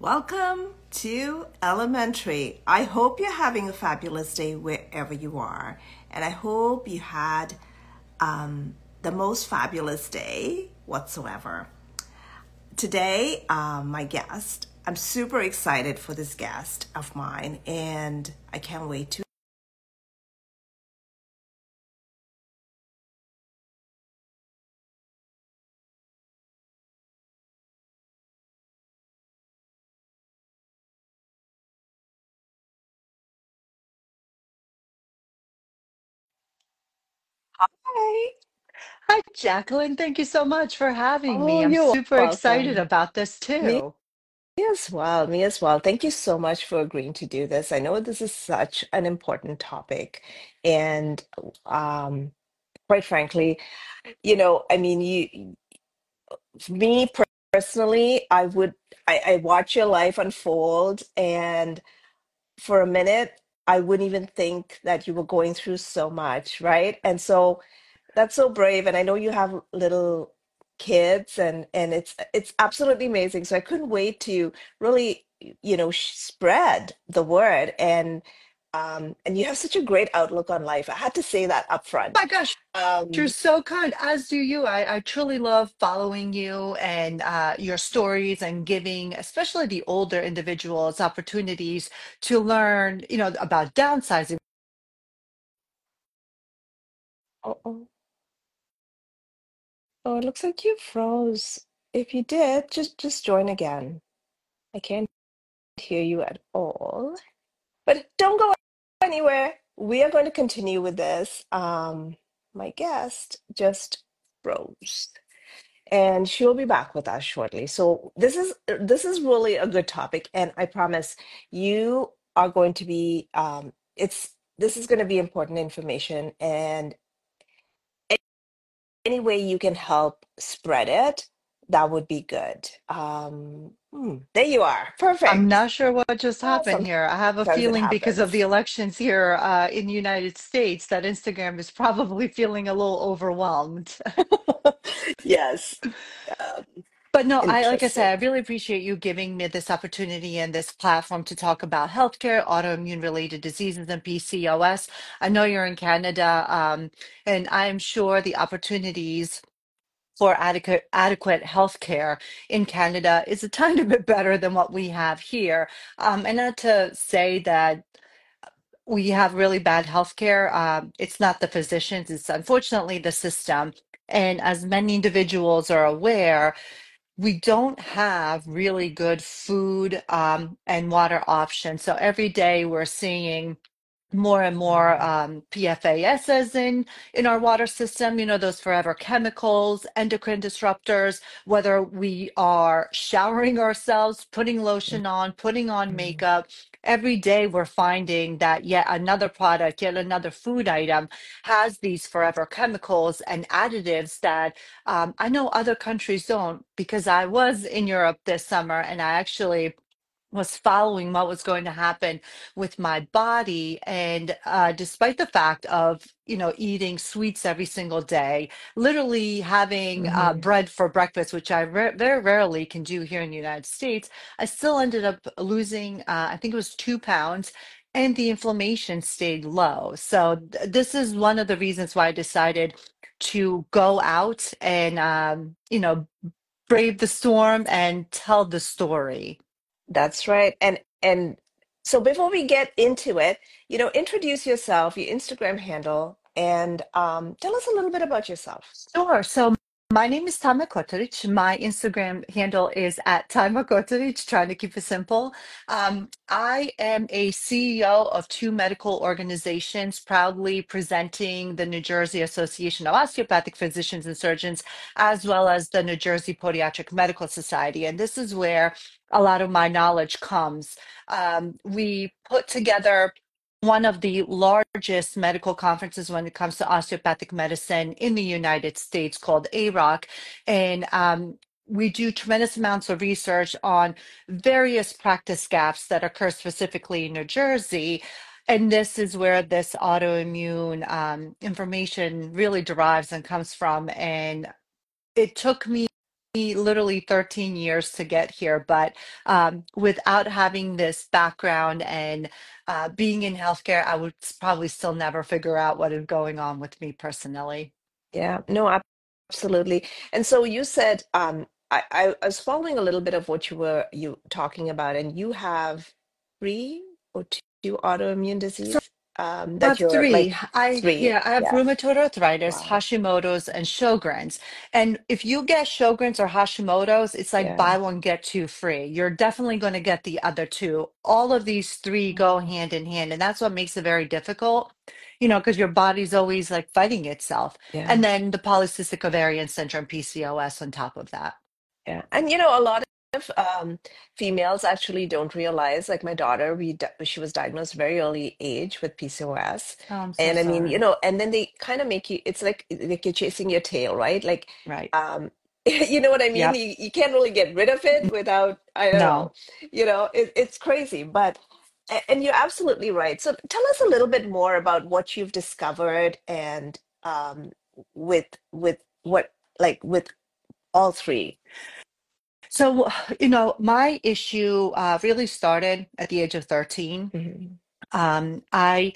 Welcome to Elementary. I hope you're having a fabulous day wherever you are. And I hope you had the most fabulous day whatsoever. Today, my guest, I'm super excited for this guest of mine, and I can't wait to. Hi. Hi, Jacqueline. Thank you so much for having me. Oh, I'm you're super excited welcome. about this Me too. as well. Me as well. Thank you so much for agreeing to do this. I know this is such an important topic, and quite frankly, I mean, me personally, I watch your life unfold, and for a minute, I wouldn't even think that you were going through so much, right? And so that's so brave, and I know you have little kids, and it's absolutely amazing. So I couldn't wait to really, spread the word, and you have such a great outlook on life. I had to say that up front. My gosh, you're Um, so kind, as do you. I truly love following you and your stories and giving, especially the older individuals, opportunities to learn, about downsizing. oh, oh, it looks like you froze. If you did, just join again. I can't hear you at all. But don't go anywhere. We are going to continue with this. My guest just froze, and she'll be back with us shortly. So this is really a good topic, and I promise you are going to be it's this is going to be important information, and any way you can help spread it, that would be good. There you are. I'm Perfect. not sure what just Oh, happened here. I have a sometimes it feeling because of the happens. elections here in the United States that Instagram is probably feeling a little overwhelmed. Yes. Um, But no, like I Interesting. said, I really appreciate you giving me this opportunity and this platform to talk about healthcare, autoimmune related diseases, and PCOS. I know you're in Canada, and I'm sure the opportunities for adequate healthcare in Canada is a tiny bit better than what we have here. And not to say that we have really bad healthcare. It's not the physicians, it's unfortunately the system. And as many individuals are aware, we don't have really good food and water options. So every day we're seeing more and more PFASs in our water system, those forever chemicals, endocrine disruptors, whether we are showering ourselves, putting lotion on, putting on Mhm. makeup. Every day we're finding that yet another product, yet another food item has these forever chemicals and additives that I know other countries don't, because I was in Europe this summer and I actually was following what was going to happen with my body. And despite the fact of, eating sweets every single day, literally having Mhm. bread for breakfast, which I very rarely can do here in the United States, I still ended up losing, I think it was 2 pounds. And the inflammation stayed low. So this is one of the reasons why I decided to go out and, brave the storm and tell the story. That's right. And so before we get into it, introduce yourself, your Instagram handle, and tell us a little bit about yourself. Sure. So my name is Tama Kotoric. My Instagram handle is at Tama Kotoric, trying to keep it simple. I am a CEO of two medical organizations, proudly presenting the New Jersey Association of Osteopathic Physicians and Surgeons, as well as the New Jersey Podiatric Medical Society. And this is where a lot of my knowledge comes. We put together one of the largest medical conferences when it comes to osteopathic medicine in the United States called AROC. And we do tremendous amounts of research on various practice gaps that occur specifically in New Jersey. And this is where this autoimmune information really derives and comes from. And it took me literally 13 years to get here, but without having this background and being in healthcare, I would probably still never figure out what is going on with me personally. Yeah, no, absolutely. And so you said, I was following a little bit of what you talking about, and you have three or two autoimmune So disease I that have you're like three. three. I have Yeah. rheumatoid arthritis, Wow. Hashimoto's, and Sjogren's. And if you get Sjogren's or Hashimoto's, it's like Yeah. buy one get two free. You're definitely going to get the other two. All of these three go Oh, hand in hand, and that's what makes it very difficult. Because your body's always like fighting itself. And yeah. then the polycystic ovarian syndrome, PCOS, on top of that. Yeah. And a lot of females actually don't realize, like my daughter, she was diagnosed very early age with PCOS. Oh, I'm so And I mean, sorry. and then they kind of make you, it's like you're chasing your tail, right? Like, Right. um, you know what I mean? Yep. You can't really get rid of it without, I don't know, No. it's crazy. But, and you're absolutely right. So tell us a little bit more about what you've discovered and with, what, like with all three. So, my issue really started at the age of 13. Mhm. I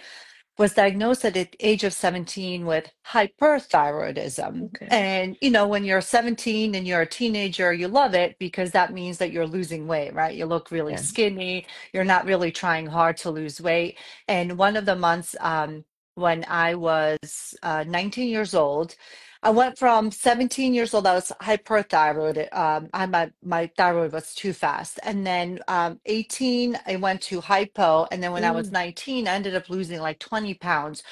was diagnosed at the age of 17 with hyperthyroidism. Okay. And, when you're 17 and you're a teenager, you love it because that means that you're losing weight, right? You look really Yeah. skinny. You're not really trying hard to lose weight. And one of the months when I was 19 years old, I went from 17 years old, I was hyperthyroid. My thyroid was too fast. And then 18, I went to hypo. And then when I was Mm. 19, I ended up losing like 20 pounds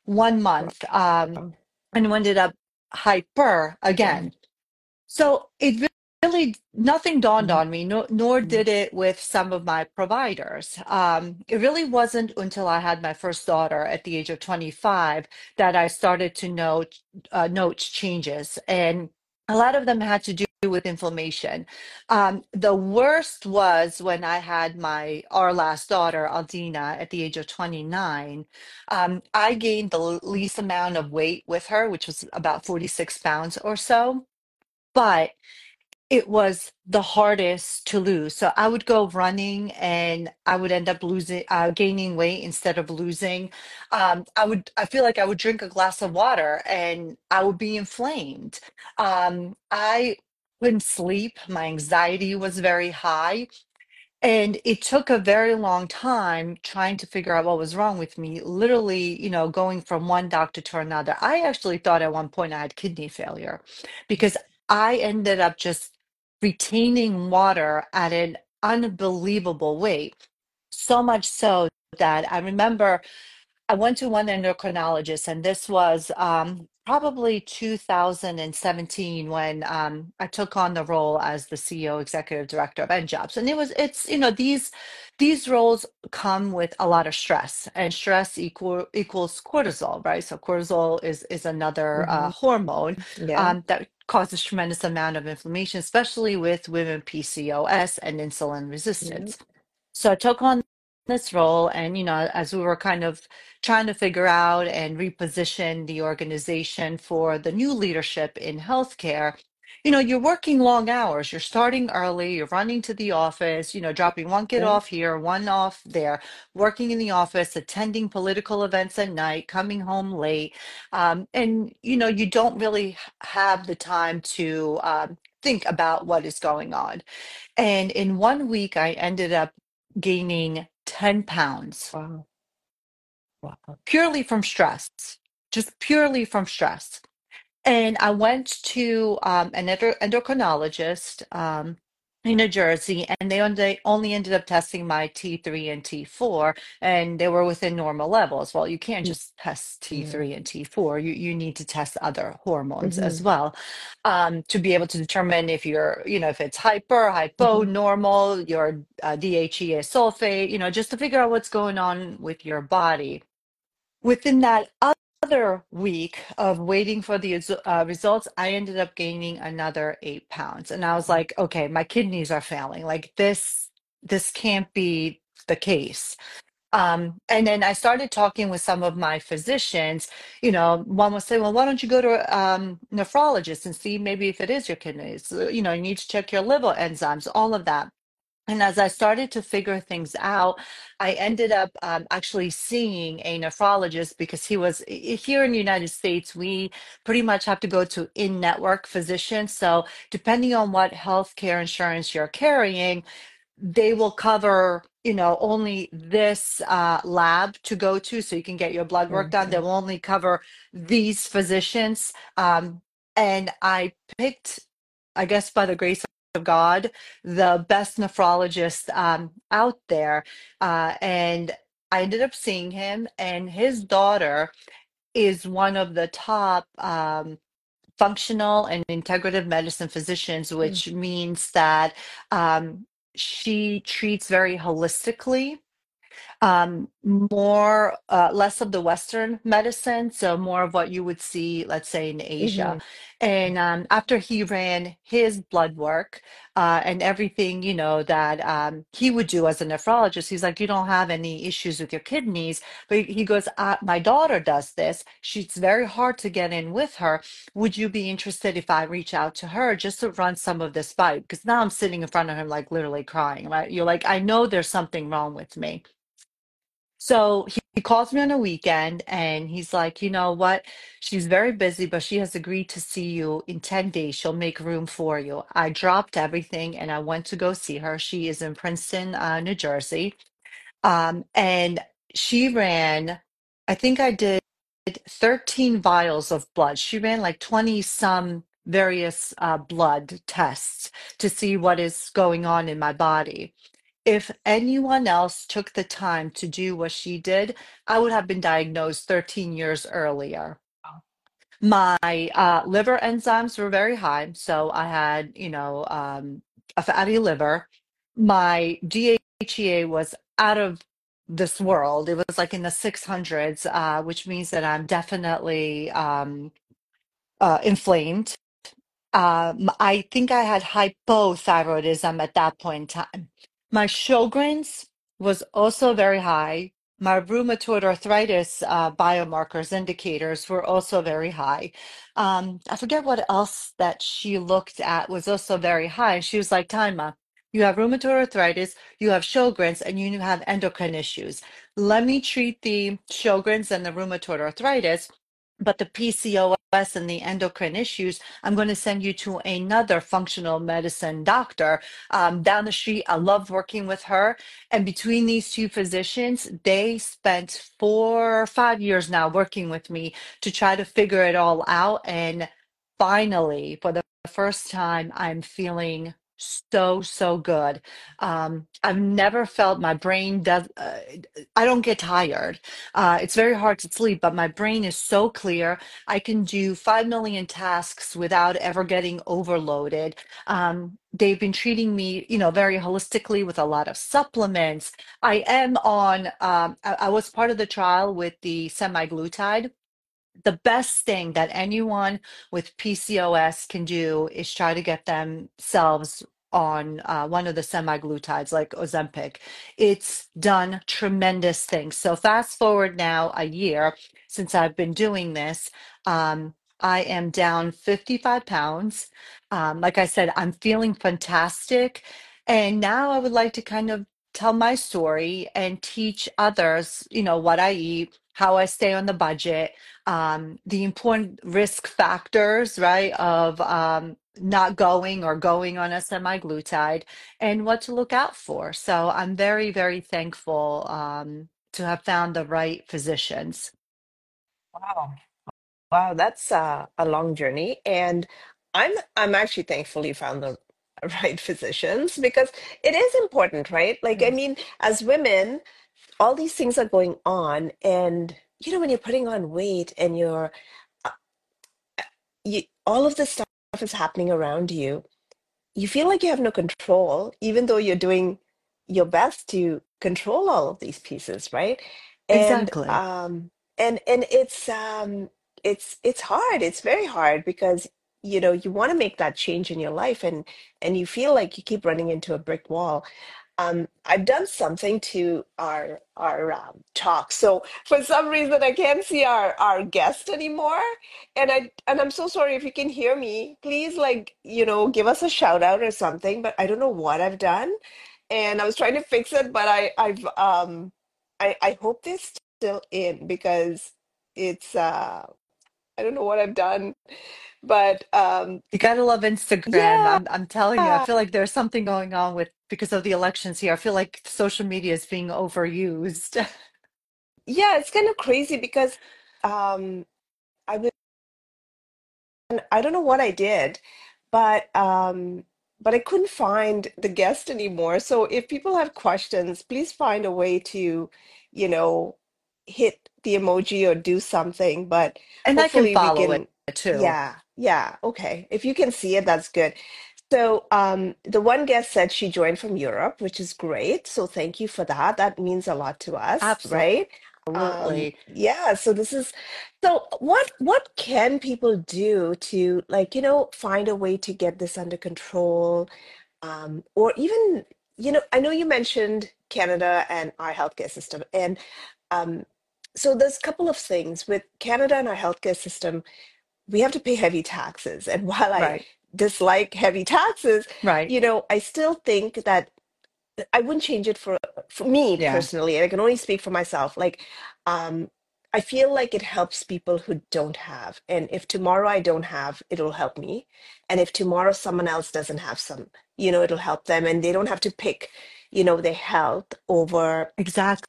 1 month, Wow. and ended up hyper Yeah. again. So it really, nothing dawned Mhm. on me, nor did it with some of my providers. It really wasn't until I had my first daughter at the age of 25 that I started to note changes. And a lot of them had to do with inflammation. The worst was when I had our last daughter, Aldina, at the age of 29. I gained the least amount of weight with her, which was about 46 pounds or so. But it was the hardest to lose. So I would go running and I would end up gaining weight instead of losing. I feel like I would drink a glass of water and I would be inflamed. I couldn't sleep. My anxiety was very high. And it took a very long time trying to figure out what was wrong with me, literally, going from one doctor to another. I actually thought at one point I had kidney failure because I ended up just retaining water at an unbelievable rate. So much so that I remember I went to one endocrinologist, and this was probably 2017 when I took on the role as the CEO, executive director of NJobs. And these roles come with a lot of stress, and stress equals cortisol, right? So cortisol is another Mhm. hormone Yeah. that causes tremendous amount of inflammation, especially with women PCOS and insulin Yeah. resistance. So I took on this role, and as we were kind of trying to figure out and reposition the organization for the new leadership in healthcare, you're working long hours, you're starting early, you're running to the office, dropping one kid Yeah. off here, one off there, working in the office, attending political events at night, coming home late. And you don't really have the time to think about what is going on. And in 1 week, I ended up gaining 10 pounds Wow. Wow. purely from stress, just purely from stress. And I went to an endocrinologist in New Jersey, and they only ended up testing my T3 and T4, and they were within normal levels. Well, you can't just test Mm-hmm. T3 and T4. You need to test other hormones as Mm-hmm. well to be able to determine if if it's hypo, Mm-hmm. normal, your DHEA sulfate, just to figure out what's going on with your body. Within that other week of waiting for the results, I ended up gaining another 8 pounds. And I was like, okay, my kidneys are failing. Like this can't be the case. And then I started talking with some of my physicians. One would say, well, why don't you go to a nephrologist and see maybe if it is your kidneys? You need to check your liver enzymes, all of that. And as I started to figure things out, I ended up actually seeing a nephrologist because here in the United States, we pretty much have to go to in-network physicians. So depending on what healthcare insurance you're carrying, they will cover only this lab to go to so you can get your blood work done. They Hmm. will only cover these physicians. And I picked, I guess by the grace of God, the best nephrologist out there. And I ended up seeing him, and his daughter is one of the top functional and integrative medicine physicians, which means that she treats very holistically, more less of the Western medicine, so more of what you would see, let's say, in Asia. Hmm. And after he ran his blood work and everything, that he would do as a nephrologist, he's like, you don't have any issues with your kidneys. But he goes, my daughter does this. She's very hard to get in with her. Would you be interested if I reach out to her just to run some of this by? Because now I'm sitting in front of him, like literally crying, right? You're like, I know there's something wrong with me. So he calls me on a weekend and he's like, you know what? She's very busy, but she has agreed to see you in 10 days. She'll make room for you. I dropped everything and I went to go see her. She is in Princeton, New Jersey. And she ran, I think I did 13 vials of blood. She ran like 20 some various blood tests to see what is going on in my body. If anyone else took the time to do what she did, I would have been diagnosed 13 years earlier. My liver enzymes were very high, so I had, a fatty liver. My DHEA was out of this world. It was like in the 600s, which means that I'm definitely inflamed. I think I had hypothyroidism at that point in time. My Sjogren's was also very high. My rheumatoid arthritis biomarkers indicators were also very high. I forget what else that she looked at was also very high. She was like, Taima, you have rheumatoid arthritis, you have Sjogren's, and you have endocrine issues. Let me treat the Sjogren's and the rheumatoid arthritis, but the PCOS and the endocrine issues, I'm going to send you to another functional medicine doctor down the street. I love working with her. And between these two physicians, they spent 4 or 5 years now working with me to try to figure it all out. And finally, for the first time, I'm feeling so, so good. I've never felt my brain does, I don't get tired. It's very hard to sleep, but my brain is so clear. I can do 5 million tasks without ever getting overloaded. They've been treating me, very holistically with a lot of supplements. I am on, I was part of the trial with the semaglutide. The best thing that anyone with PCOS can do is try to get themselves on one of the semaglutides like Ozempic. It's done tremendous things. So fast forward now a year since I've been doing this. I am down 55 pounds. Like I said, I'm feeling fantastic. And now I would like to kind of tell my story and teach others, what I eat, how I stay on the budget, the important risk factors, right, of not going or going on a semaglutide and what to look out for. So I'm very, very thankful to have found the right physicians. Wow. Wow, that's a long journey. And I'm actually thankful you found the right physicians because it is important, right? Like, I mean, as women, all these things are going on, and when you're putting on weight and uh, all of this stuff is happening around you, you feel like you have no control, even though you're doing your best to control all of these pieces, right? And Exactly. it's hard. It's very hard because you want to make that change in your life, and you feel like you keep running into a brick wall. I've done something to our talk. So for some reason, I can't see our guest anymore, and I'm so sorry if you can hear me. Please, like, give us a shout out or something. But I don't know what I've done, and I was trying to fix it, but I hope they're still in because it's I don't know what I've done, but You gotta love Instagram. yeah. I'm telling you, I feel like there's something going on with because of the elections here. I feel like social media is being overused. Yeah, it's kind of crazy because um I was I don't know what I did, but but I couldn't find the guest anymore. So if people have questions, please find a way to, you know, hit the emoji or do something. But And I can hopefully we follow it can, too. yeah, yeah, okay. If you can see it, that's good. So the one guest said she joined from Europe, which is great. So thank you for that. That means a lot to us, right? Absolutely. Yeah, so this is so what can people do to, like, find a way to get this under control? Or even, I know you mentioned Canada and our healthcare system. And um, so there's a couple of things with Canada and our healthcare system. We have to pay heavy taxes. And while I Right. dislike heavy taxes, Right. I still think that I wouldn't change it for me Yeah. personally, and I can only speak for myself. Like, um, I feel like it helps people who don't have, and if tomorrow I don't have, it'll help me, and if tomorrow someone else doesn't have some, it'll help them, and they don't have to pick, their health over Exactly.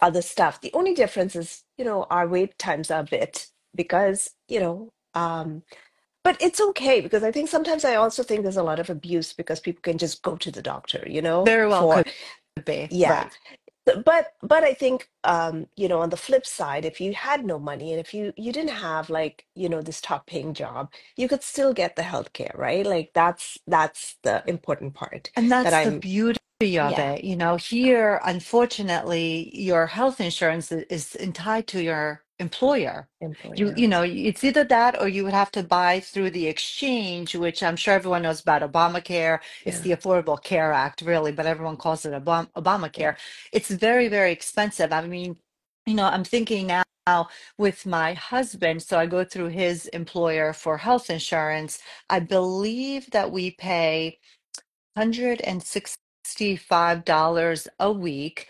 other stuff. The only difference is, our wait times are a bit because, but it's okay because I think sometimes I also think there's a lot of abuse because people can just go to the doctor, Very well for could be. yeah. Right. But I think on the flip side, if you had no money and if you didn't have, like, this top paying job, you could still get the healthcare, right? Like that's the important part And that that's the I'm beauty of yeah, it. You know, here, unfortunately, your health insurance is tied to your employer. You employer. know, it's either that or you would have to buy through the exchange, which I'm sure everyone knows about Obamacare. It's Yeah, the Affordable Care Act, really, but everyone calls it yeah. Obamacare. It's very, very expensive. I mean, you know, I'm thinking now with my husband, so I go through his employer for health insurance. I believe that we pay $165 a week,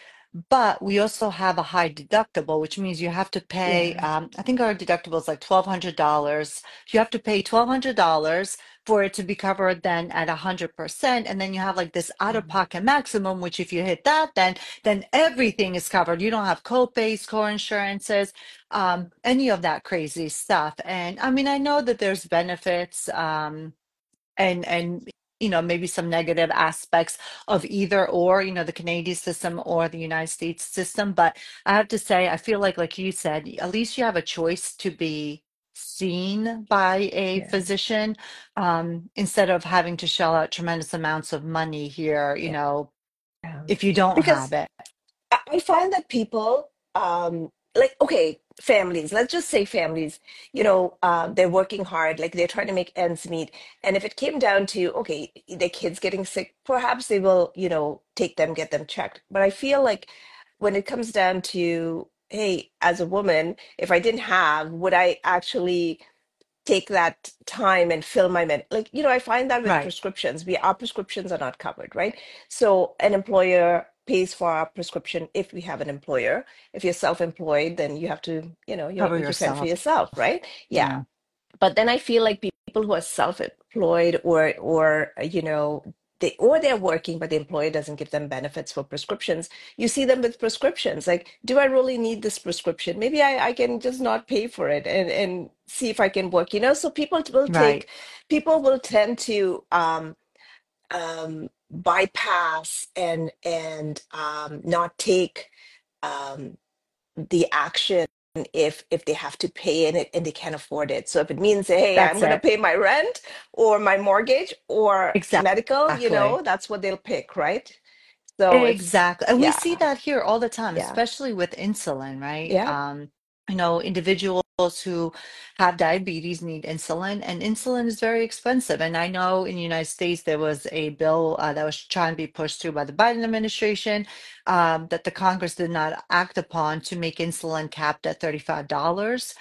but we also have a high deductible, which means you have to pay, Yeah. I think our deductible is like $1,200. You have to pay $1,200 for it to be covered then at 100%. And then you have like this Mhm. out-of-pocket maximum, which if you hit that, then everything is covered. You don't have co-pays, co-insurances, any of that crazy stuff. And I mean, I know that there's benefits, and you know maybe some negative aspects of either or the Canadian system or the United States system, but I have to say I feel like you said, at least you have a choice to be seen by a Yeah. physician, instead of having to shell out tremendous amounts of money here, Yeah. if you don't have Because it. I find that people, like, okay, families, let's just say families, they're working hard, like they're trying to make ends meet. And if it came down to, okay, their kids getting sick, perhaps they will, take them, get them checked. But I feel like when it comes down to, hey, as a woman, if I didn't have, would I actually take that time and fill my med, like, I find that with Right. prescriptions, our prescriptions are not covered, right? So an employer pays for our prescription if we have an employer. If you're self-employed, then you have to, Cover you fend for yourself. yourself, right? Yeah. Yeah. But then I feel like people who are self-employed or they're working, but the employer doesn't give them benefits for prescriptions. You see them with prescriptions. Like, do I really need this prescription? Maybe I can just not pay for it and see if I can work, So Right. people will tend to bypass and not take the action if they have to pay in it and they can't afford it. So if it means, hey, I'm That's going to it. pay my rent or my mortgage or medical, Exactly. that's what they'll pick, right? So it's Exactly. And we see yeah, that here all the time, yeah, especially with insulin, right? yeah, Individuals who have diabetes need insulin, and insulin is very expensive. And I know in the United States there was a bill that was trying to be pushed through by the Biden administration that the Congress did not act upon to make insulin capped at $35.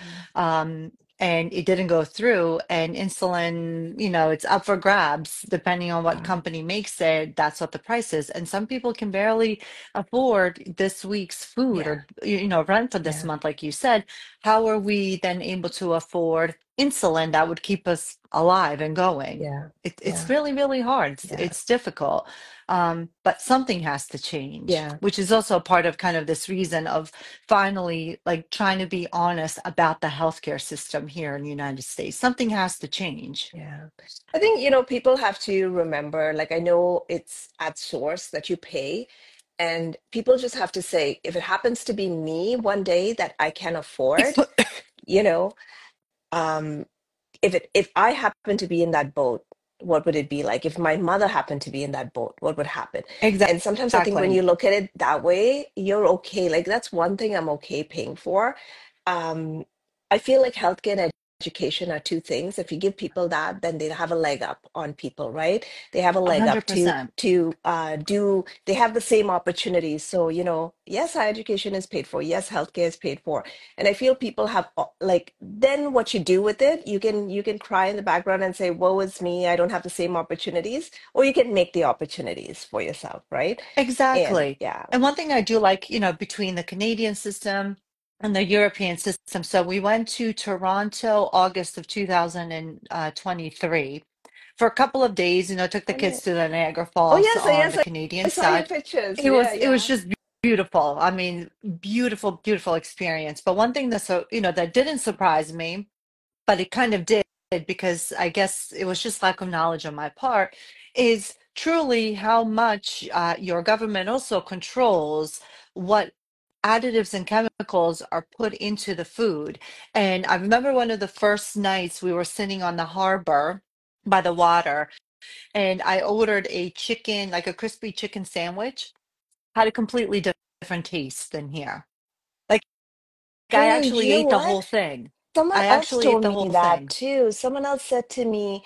Mm. Um, and it didn't go through. And insulin, it's up for grabs depending on what Wow. company makes it. That's what the price is. And some people can barely afford this week's food Yeah. or rent for this Yeah. month, like you said. How are we then able to afford insulin that would keep us alive and going? Yeah. It's Yeah. really, really hard. Yeah. It's difficult. But something has to change, Yeah. which is also part of kind of this reason of finally like trying to be honest about the healthcare system here in the United States. Something has to change. Yeah. I think, people have to remember, like, I know it's at source that you pay, and people just have to say, if it happens to be me one day that I can afford, you know, um, if I happen to be in that boat, what would it be like? If my mother happened to be in that boat, what would happen? And sometimes I think when Exactly. you look at it that way, you're okay. Like that's one thing I'm okay paying for. Um, I feel like healthcare and education are two things. If you give people that, then they have a leg up on people, right? They have a leg up to 100%. do. They have the same opportunities. So yes, higher education is paid for. Yes, healthcare is paid for, and I feel people have like then what you do with it, you can cry in the background and say, woe is me, I don't have the same opportunities, or you can make the opportunities for yourself, right? And Exactly. yeah. And one thing I do like, between the Canadian system and the European system. So we went to Toronto August of 2023 for a couple of days, took the Oh, kids no. to the Niagara Oh Falls yes, on yes, the I Canadian saw your side. pictures. It was Yeah, it was yeah. just beautiful. I mean, beautiful, beautiful experience. But one thing that didn't surprise me, but it kind of did because I guess it was just lack of knowledge on my part, is truly how much your government also controls what additives and chemicals are put into the food. And I remember one of the first nights we were sitting on the harbor by the water, and I ordered a chicken, like a crispy chicken sandwich, had a completely different taste than here. Like I Oh, you actually know ate the what? whole thing. Someone I else actually ate told the me whole that thing. too. Someone else said to me,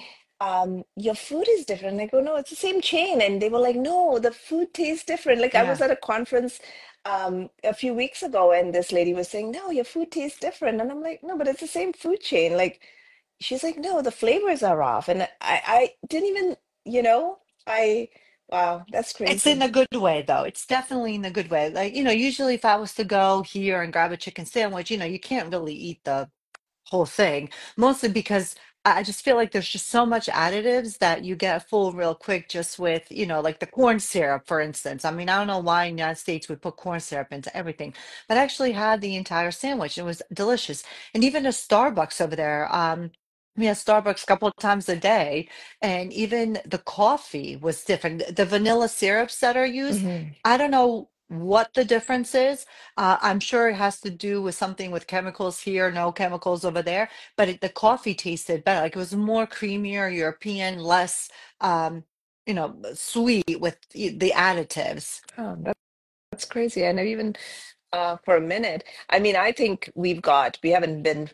your food is different. I go, no, it's the same chain. And they were like, no, the food tastes different. Like I was Yeah. at a conference a few weeks ago, and this lady was saying, no, your food tastes different. And I'm like, no, but it's the same food chain. Like she's like, no, the flavors are off. And I didn't even, I wow, that's It's in crazy. a good way, though. It's definitely in a good way. Like, usually if I was to go here and grab a chicken sandwich, you can't really eat the whole thing, mostly because I just feel like there's just so much additives that you get full real quick just with, like the corn syrup, for instance. I mean, I don't know why in the United States we put corn syrup into everything, but I actually had the entire sandwich. It was delicious. And even a Starbucks over there, we had Starbucks a couple of times a day, and even the coffee was different. The vanilla syrups that are used, Hmm. I don't know what the difference is. I'm sure it has to do with something with chemicals here, no chemicals over there. But the coffee tasted better. Like it was more creamier, European, less, sweet with the additives. Oh, that's crazy. I never even for a minute. I mean, I think we haven't been,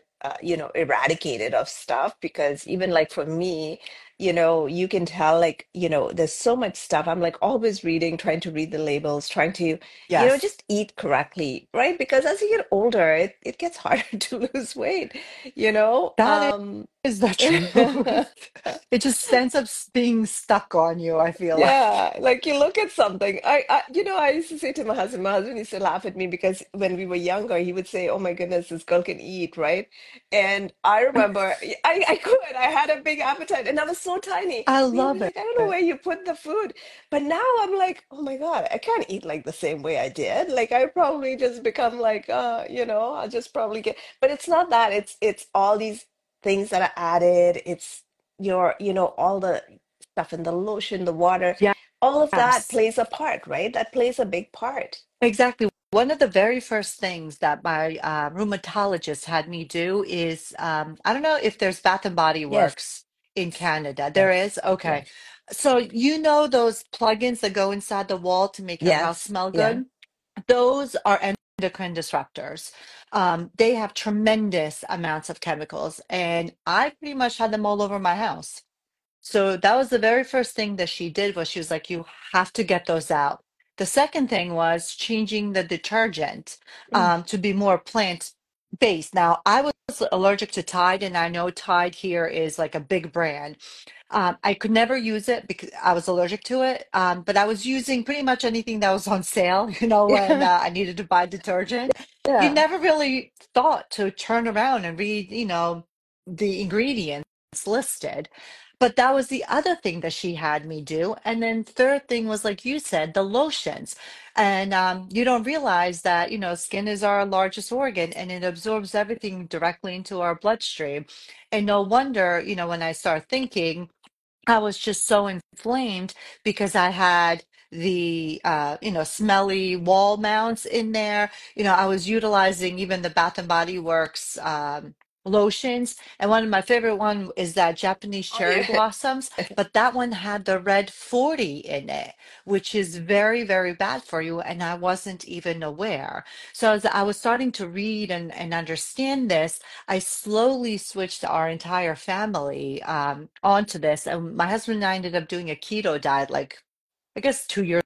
eradicated of stuff because even like for me, you can tell like, there's so much stuff. I'm like always reading, trying to read the labels, trying to, Yes, just eat correctly, right? Because as you get older, it gets harder to lose weight, you know? that is the truth. It just ends up being stuck on you, I feel like. Yeah, like you look at something. I used to say to my husband used to laugh at me because when we were younger, he would say, "Oh my goodness, this girl can eat," right? And I remember I could, I had a big appetite and I was so tiny. I And he'd love be like, it. "I don't know where you put the food." But now I'm like, "Oh my God, I can't eat like the same way I did." Like I probably just become like, I'll just probably get, but it's not that. It's all these things that are added. It's all the stuff in the lotion, the water, all of that Yes. plays a part, right? That plays a big part. Exactly. One of the very first things that my rheumatologist had me do is I don't know if there's Bath and Body Yes, Works in Canada. There yes, is? Okay. yes, So you know those plugins that go inside the wall to make your house yes, smell yeah. good? Those are endocrine disruptors. They have tremendous amounts of chemicals, and I pretty much had them all over my house. So that was the very first thing that she did was she was like, you have to get those out. The second thing was changing the detergent Mm. to be more plant-based. Now, I was allergic to Tide, and I know Tide here is like a big brand. I could never use it because I was allergic to it. But I was using pretty much anything that was on sale, when Yeah. I needed to buy detergent. You Yeah. never really thought to turn around and read, the ingredients listed. But that was the other thing that she had me do. And then third thing was, like you said, the lotions. And you don't realize that, skin is our largest organ and it absorbs everything directly into our bloodstream. And no wonder, when I start thinking, I was just so inflamed because I had the smelly wall mounts in there. I was utilizing even the Bath and Body Works lotions, and one of my favorite one is that Japanese Oh, cherry yeah. blossoms, but that one had the red 40 in it, which is very, very bad for you, and I wasn't even aware. So as I was starting to read and understand this, I slowly switched our entire family onto this. And my husband and I ended up doing a keto diet, like, I guess 2 years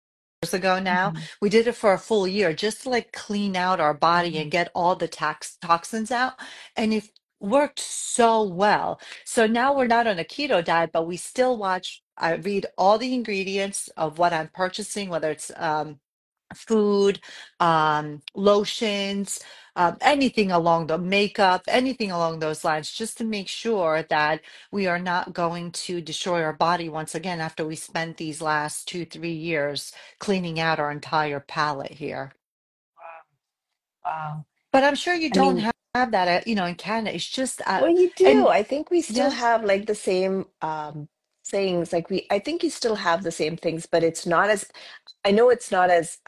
ago now. Mhm. We did it for a full year just to like clean out our body Mhm. and get all the toxins out. And it worked so well. So now we're not on a keto diet, but we still I read all the ingredients of what I'm purchasing, whether it's food, lotions, anything along the makeup, anything along those lines, just to make sure that we are not going to destroy our body once again after we spent these last 2, 3 years cleaning out our entire palette here. Wow. But I'm sure you I don't mean, have that, in Canada. It's just, well, you do. and I think we still yeah, have like the same things. I think you still have the same things, but it's not as, I know it's not as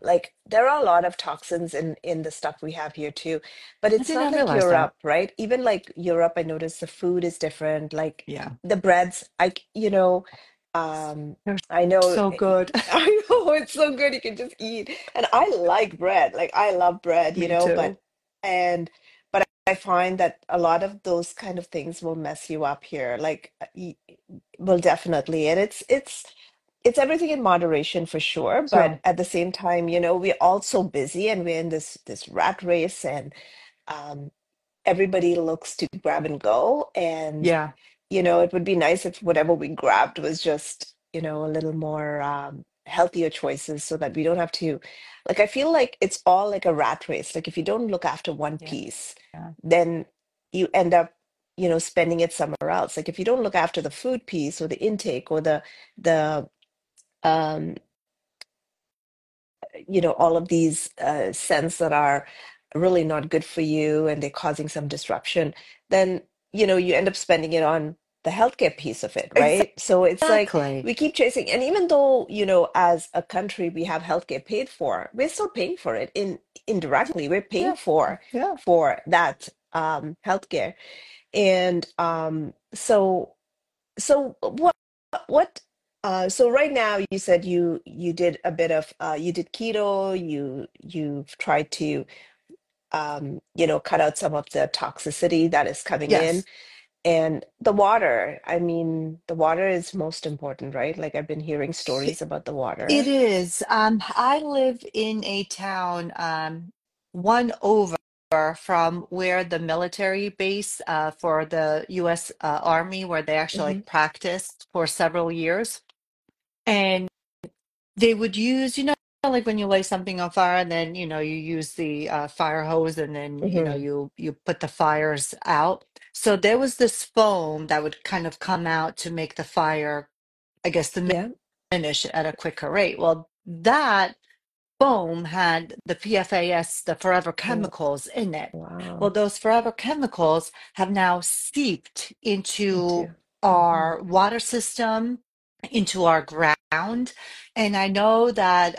like there are a lot of toxins in the stuff we have here too, but I it's did not not like realize that. Europe, right? Even like Europe, I noticed the food is different. Like Yeah, the breads, um, they're I know, so good. I know it's so good. You can just eat, and I like bread. Like I love bread, Me but too. and I find that a lot of those kind of things will mess you up here. Like, will definitely, and it's everything in moderation for sure. But True. at the same time, we're all so busy and we're in this rat race, and um, everybody looks to grab and go. And Yeah. it would be nice if whatever we grabbed was just, a little more healthier choices so that we don't have to, like, I feel like it's all like a rat race. Like, if you don't look after one Yeah. piece, then you end up, spending it somewhere else. Like, if you don't look after the food piece or the intake or the, um, all of these scents that are really not good for you and they're causing some disruption, then, you end up spending it on the healthcare piece of it, right? So it's like Exactly. we keep chasing, and even though, as a country we have healthcare paid for, we're still paying for it indirectly. We're paying Yeah. Yeah. for that healthcare. And so what so right now you said you did a bit of you did keto, you've tried to cut out some of the toxicity that is coming in, Yes. and the water. I mean, the water is most important, right? Like I've been hearing stories about the It water. is. I live in a town one over from where the military base for the U.S. Army, where they actually Hmm. like practiced for several years. And they would use, like when you lay something on fire and then, you use the fire hose and then, Hmm. you put the fires out. So there was this foam that would kind of come out to make the fire, I guess, the Yeah. finish at a quicker rate. Well, that foam had the PFAS, the forever Oh, chemicals in it. Well, wow. those forever chemicals have now seeped Me into too. Hmm. our water system, into our ground. And I know that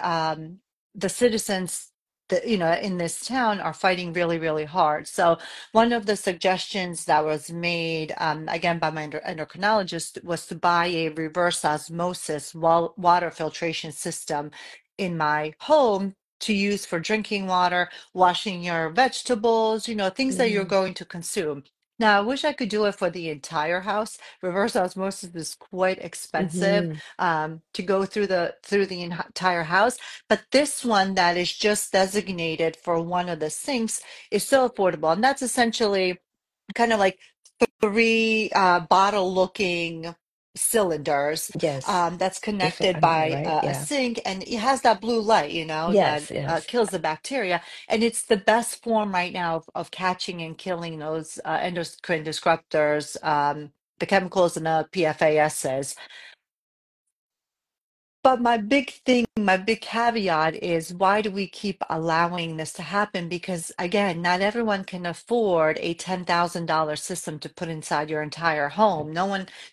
the citizens that, in this town are fighting really, really hard. So one of the suggestions that was made, again, by my endocrinologist was to buy a reverse osmosis water filtration system in my home to use for drinking water, washing your vegetables, things that you're Mm-hmm. going to consume. Now, I wish I could do it for the entire house. Reverse osmosis is quite expensive Mm-hmm. to go through the entire house, but this one that is just designated for one of the sinks is so affordable, and that's essentially kind of like three bottle looking cylinders Yes. that's Before connected under, by right? a Yeah. sink, and it has that blue light that Yes, yes. kills the bacteria, and it's the best form right now of catching and killing those endocrine disruptors, the chemicals and the PFASs. But my big thing, my big caveat is, why do we keep allowing this to happen? Because again, not everyone can afford a $10,000 system to put inside your entire home.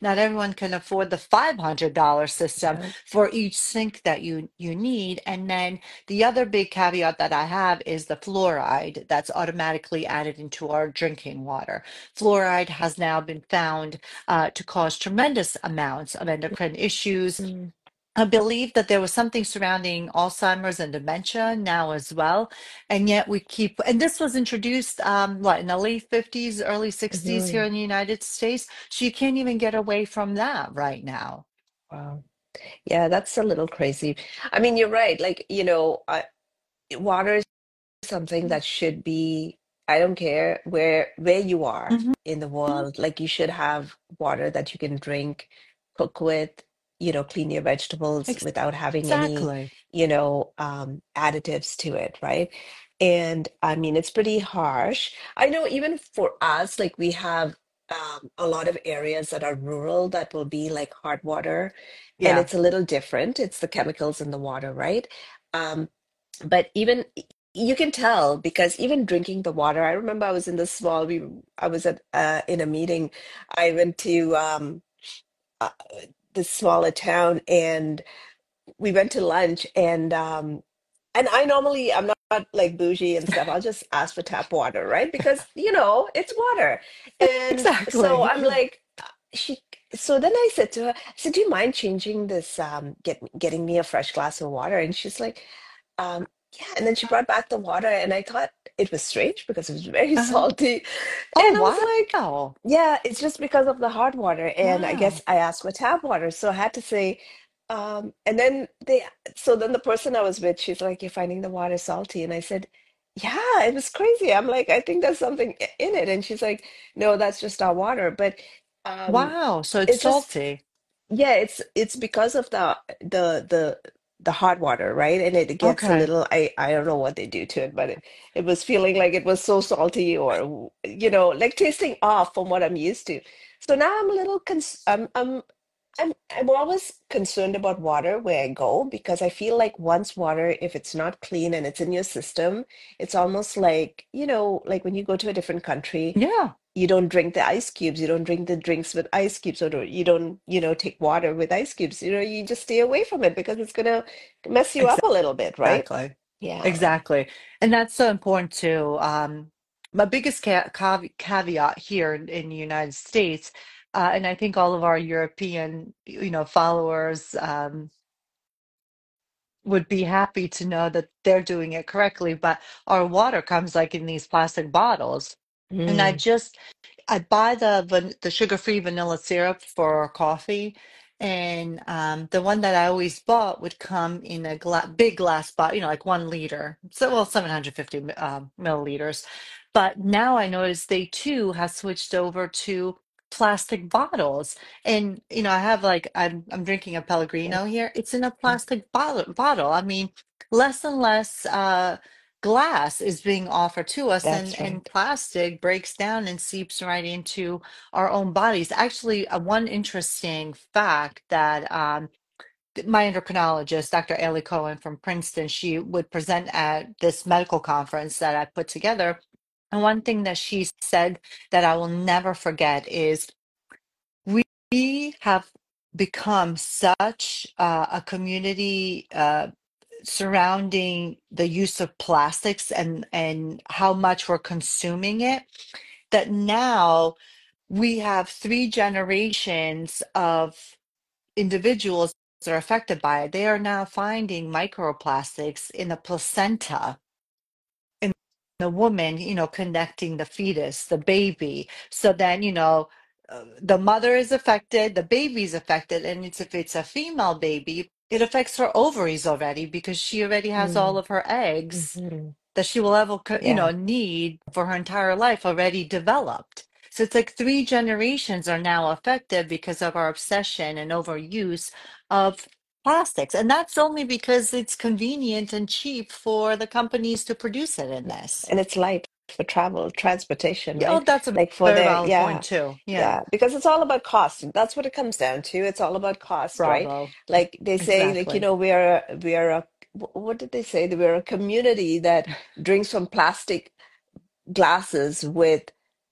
Not everyone can afford the $500 system Yeah. for each sink that you need. And then the other big caveat that I have is the fluoride that's automatically added into our drinking water. Fluoride has now been found to cause tremendous amounts of endocrine issues. Mm. I believe that there was something surrounding Alzheimer's and dementia now as well. And yet we keep, and this was introduced, in the late 50s, early 60s here Mm-hmm. in the United States. So you can't even get away from that right now. Wow. Yeah, that's a little crazy. I mean, you're right. Like, water something that should be, I don't care where you are Mhm. in the world, like you should have water that you can drink, cook with, clean your vegetables without having any, Exactly. additives to it, right? And I mean, it's pretty harsh. I know even for us, like we have a lot of areas that are rural that will be like hard water, and Yeah. it's a little different. It's the chemicals in the water, right? Um, but even you can tell because even drinking the water, I remember I was in this small, I was at in a meeting. I went to uh, this smaller town and we went to lunch and I'm not like bougie and stuff. I'll just ask for tap water, right? Because it's water. And so Exactly. I'm like she so then I said to her, I said, "Do you mind changing this getting me a fresh glass of water?" And she's like, yeah, and then she brought back the water, and I thought it was strange because it was very Uh-huh. salty. Oh, And I was like, wow. yeah, it's just because of the hard water. And I guess Wow. I asked for tap water, so I had to say, and then so then the person I was with, she's like, "You're finding the water salty?" And I said, "Yeah, it was crazy." I'm like, "I think there's something in it." And she's like, "No, that's just our water." But um, Wow. So it's it's just salty. yeah, it's because of the hot water, right? And it gets a Okay. little I don't know what they do to it, but it was feeling like it was so salty or like tasting off from what I'm used to. So now I'm a little I'm always concerned about water where I go because I feel like once water, if it's not clean and it's in your system, it's almost like, like when you go to a different country, Yeah. you don't drink the ice cubes, you don't drink the drinks with ice cubes, or you don't, take water with ice cubes. You just stay away from it because it's gonna mess you up a little bit, right? Exactly. Yeah. Exactly. And that's so important too. My biggest caveat here in the United States, and I think all of our European, followers, would be happy to know that they're doing it correctly, but our water comes like in these plastic bottles. And Mm, I buy the sugar-free vanilla syrup for coffee, and the one that I always bought would come in a big glass bottle, like 1 liter, so well 750 milliliters. But now I notice they too have switched over to plastic bottles, and I have like I'm drinking a yeah, Pellegrino here. It's in a plastic bottle. I mean, less and less. Glass is being offered to us, and that's and right. plastic breaks down and seeps right into our own bodies. Actually, one interesting fact that my endocrinologist, Dr. Ailey Cohen from Princeton, she would present at this medical conference that I put together. And one thing that she said that I will never forget is, we have become such a community surrounding the use of plastics and how much we're consuming it, that now we have 3 generations of individuals are affected by it. They are now finding microplastics in the placenta in the woman, connecting the fetus, the baby. So then, the mother is affected, the baby's affected, and if it's a female baby, it affects her ovaries already because she already has all Mm, of her eggs hmm. that she will ever, Yeah. need for her entire life already developed. So it's like three generations are now affected because of our obsession and overuse of plastics. And that's only because it's convenient and cheap for the companies to produce it in this. And it's light for travel, transportation, Yeah, oh, right? that's a Like for very their, valid point yeah, too. Yeah. yeah, because it's all about cost. That's what it comes down to. It's all about cost, right? Bravo. Like they say, like, Exactly. what did they say? That we're a community that drinks from plastic glasses with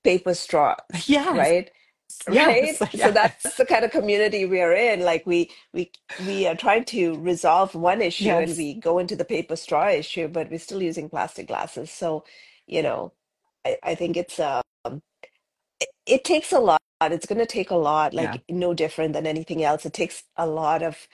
paper straws, Yes. right? Yes. Right? So Yes. that's the kind of community we are in. Like we are trying to resolve one issue and Yes. we go into the paper straw issue, but we're still using plastic glasses. So, you know, I think it takes a lot. It's going to take a lot, Yeah. like no different than anything else. It takes a lot of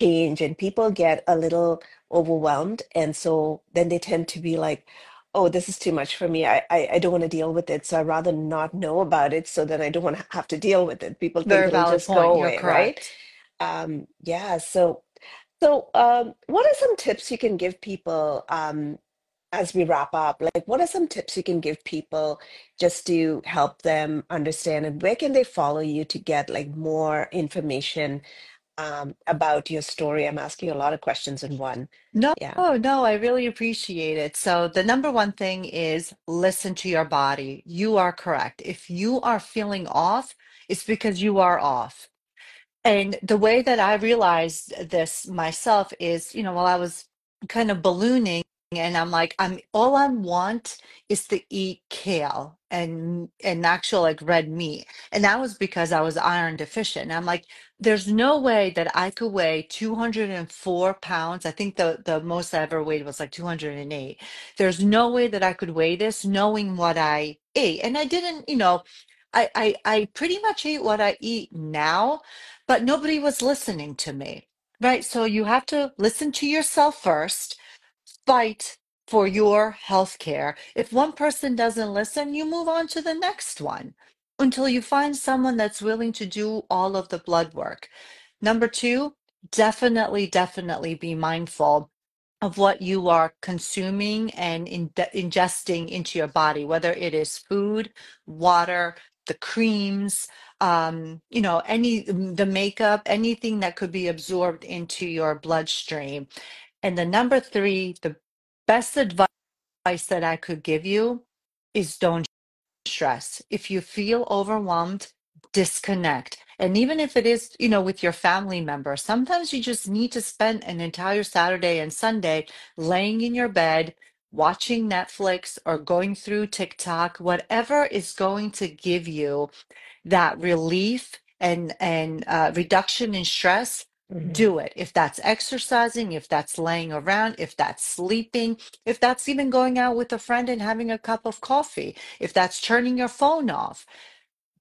change, and people get a little overwhelmed. And so then they tend to be like, oh, this is too much for me. I don't want to deal with it. So I'd rather not know about it so then I don't want to have to deal with it. People think Very it'll valid just go point. You're away, right? correct. Yeah. What are some tips you can give people as we wrap up? Like, what are some tips you can give people just to help them understand, and where can they follow you to get like more information about your story? I'm asking a lot of questions in one. No, Yeah. no, I really appreciate it. So, the number one thing is listen to your body. You are correct. If you are feeling off, it's because you are off. And the way that I realized this myself is, while I was kind of ballooning and I'm like, all I want is to eat kale and actual like red meat. And that was because I was iron deficient. And I'm like, there's no way that I could weigh 204 pounds. I think the most I ever weighed was like 208. There's no way that I could weigh this knowing what I ate. And I didn't, I pretty much eat what I eat now, but nobody was listening to me, right? So you have to listen to yourself first, fight for your health care. If one person doesn't listen, you move on to the next one until you find someone that's willing to do all of the blood work. Number two, definitely be mindful of what you are consuming and ingesting into your body, whether it is food, water, the creams, the makeup, anything that could be absorbed into your bloodstream. And the number three, the best advice that I could give you is don't stress. If you feel overwhelmed, disconnect. And even if it is, with your family member, sometimes you just need to spend an entire Saturday and Sunday laying in your bed, watching Netflix or going through TikTok, whatever is going to give you that relief and reduction in stress. Hmm. Do it. If that's exercising, if that's laying around, if that's sleeping, if that's even going out with a friend and having a cup of coffee, if that's turning your phone off,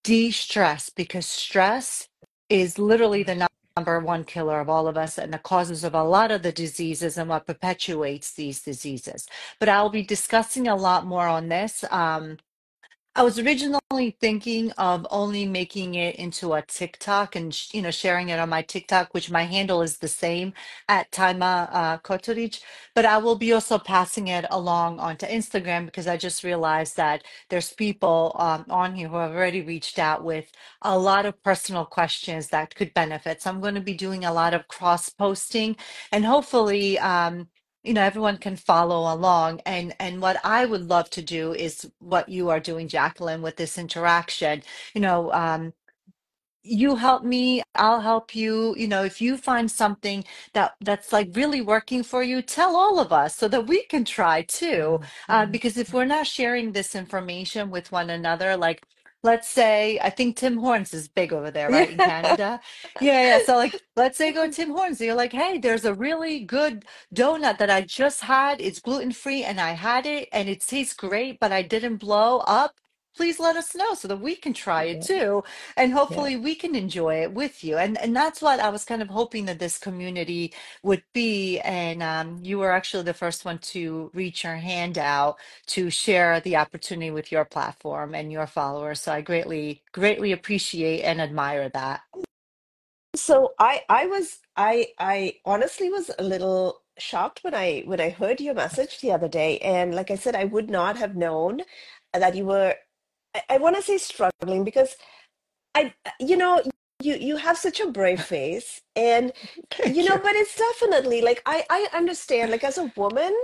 de-stress, because stress is literally the number one killer of all of us and the causes of a lot of the diseases and what perpetuates these diseases. But I'll be discussing a lot more on this. I was originally thinking of only making it into a TikTok and sharing it on my TikTok, which my handle is the same at Tajma Kotoric. But I will be also passing it along onto Instagram because I just realized that there's people on here who have already reached out with a lot of personal questions that could benefit. So I'm going to be doing a lot of cross posting and hopefully. Everyone can follow along. And what I would love to do is what you are doing, Jacqueline, with this interaction. You know, you help me, I'll help you. If you find something that's like really working for you, tell all of us so that we can try too. Hmm. Because if we're not sharing this information with one another, like let's say, I think Tim Hortons is big over there, right, in Yeah. Canada. Yeah. So like, let's say go to Tim Hortons. You're like, hey, there's a really good donut that I just had. It's gluten free, and I had it, and it tastes great, but I didn't blow up. please let us know so that we can try it Yeah. too. And Yeah. hopefully we can enjoy it with you. And that's what I was kind of hoping that this community would be. And you were actually the first one to reach your hand out to share the opportunity with your platform and your followers. So I greatly appreciate and admire that. So I honestly was a little shocked when I heard your message the other day. And like I said, I would not have known that you were, I want to say struggling because I, you know, you have such a brave face, and Thank you. but it's definitely like I understand. Like as a woman,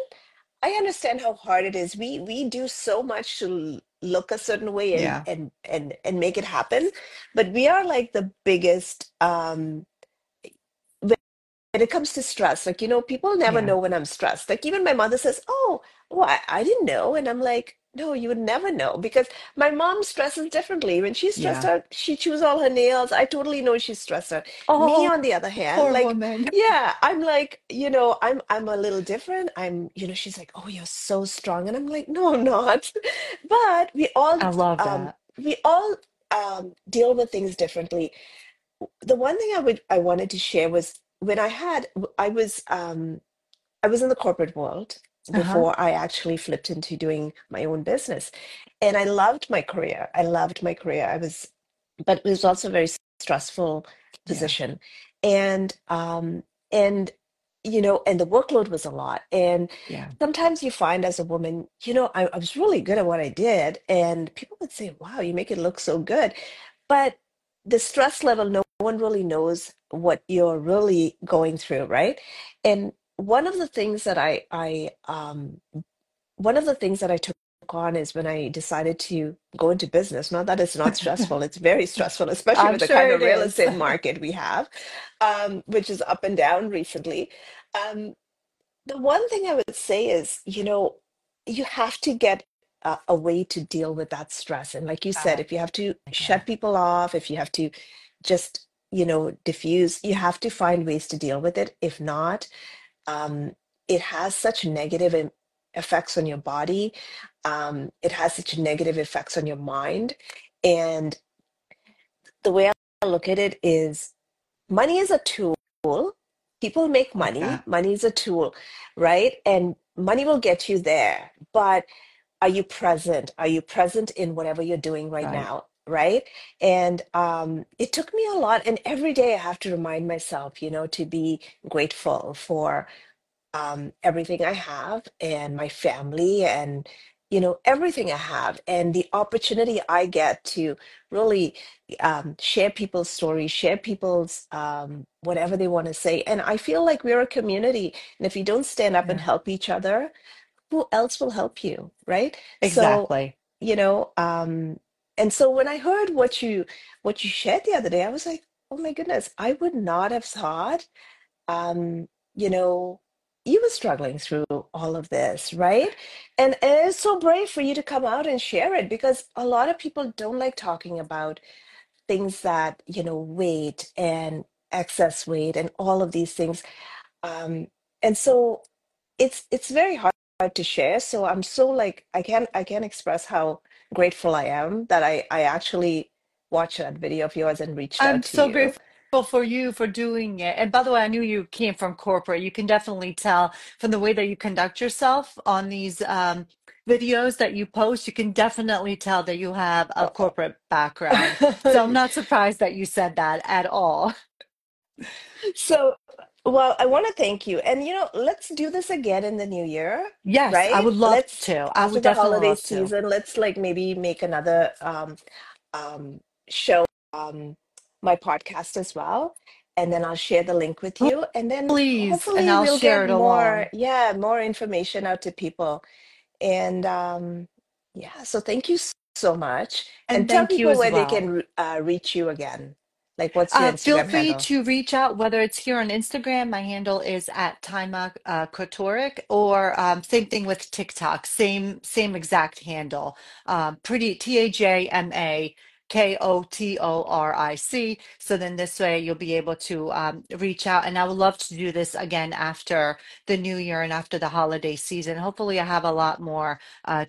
I understand how hard it is. We do so much to look a certain way and Yeah. make it happen, but we are like the biggest when it comes to stress. Like, people never Yeah. know when I'm stressed. Like, even my mother says, oh, I didn't know. And I'm like, no, you would never know because my mom stresses differently. When she's stressed Yeah. out, she chews all her nails. I totally know she's stressed out. Me, Oh, on the other hand, poor like, woman. yeah, I'm like, I'm a little different. She's like, oh, you're so strong. And I'm like, no, I'm not. But I love that. we all deal with things differently. The one thing I wanted to share was when I was I was in the corporate world Uh-huh. before I actually flipped into doing my own business. And I loved my career. I loved my career. But it was also a very stressful Yeah. position. And and and the workload was a lot. And Yeah. sometimes you find as a woman, I was really good at what I did. And people would say, wow, you make it look so good. But the stress level, no one really knows what you're really going through, right? And one of the things that I took on is when I decided to go into business. Not that it's not stressful, it's very stressful, especially I'm with the sure kind it of real is. estate market we have, which is up and down recently. Um, the one thing I would say is, you have to get a way to deal with that stress. And like you said, Uh, if you have to yeah. shut people off, if you have to just, diffuse, you have to find ways to deal with it. If not, um, it has such negative effects on your body. It has such negative effects on your mind. And the way I look at it is money is a tool. People make Like money. that. Money is a tool, right? And money will get you there. But are you present? Are you present in whatever you're doing right Right. now? Right. And it took me a lot. And every day I have to remind myself, to be grateful for everything I have and my family and everything I have and the opportunity I get to really share people's stories, share people's whatever they want to say. And I feel like we're a community, and if you don't stand up and Yeah. help each other, who else will help you, right? So, Exactly. you know, and so when I heard what you shared the other day, I was like, oh my goodness, I would not have thought um, you know, you were struggling through all of this, right? And it's so brave for you to come out and share it because a lot of people don't like talking about things that, weight and excess weight and all of these things. And so it's very hard to share. So I'm so like I can't express how grateful I am that I actually watched that video of yours and reached out I'm to so you. grateful for you for doing it. And by the way, I knew you came from corporate. You can definitely tell from the way that you conduct yourself on these videos that you post. You can definitely tell that you have a corporate background. So I'm not surprised that you said that at all. So, well, I want to thank you. And, let's do this again in the new year, Yes, I right? would love Let's, to. I after would the definitely holiday love to. season, let's like maybe make another show, my podcast as well. And then I'll share the link with you. And then Please, and hopefully I'll we'll share get it more, along. yeah, more information out to people. And yeah, so thank you so much. And And tell thank you people as where they well. can reach you again. Like, what's your Feel Instagram free handle? to reach out, whether it's here on Instagram. My handle is at Tajma Kotorik, or same thing with TikTok. Same exact handle. Pretty Tajma KOTORIC. So then this way you'll be able to reach out. And I would love to do this again after the new year and after the holiday season. Hopefully, I have a lot more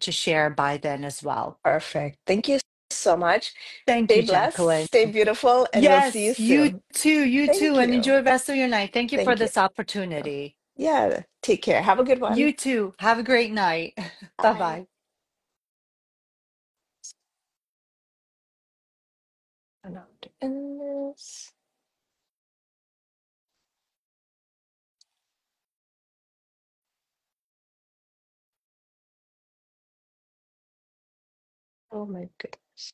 to share by then as well. Perfect. Thank you so much. Thank Stay you, blessed, Jacqueline. stay beautiful, and we'll see you Yes, you soon. too, you too, Thank and you. enjoy the rest of your night. Thank you for Thank you. this opportunity. Yeah, take care. Have a good one. You too. Have a great night. Bye Bye. bye. I'm not in this. Oh my goodness.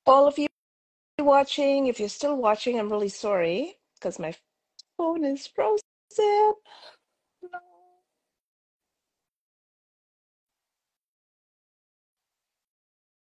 All of you watching, if you're still watching, I'm really sorry because my phone is frozen.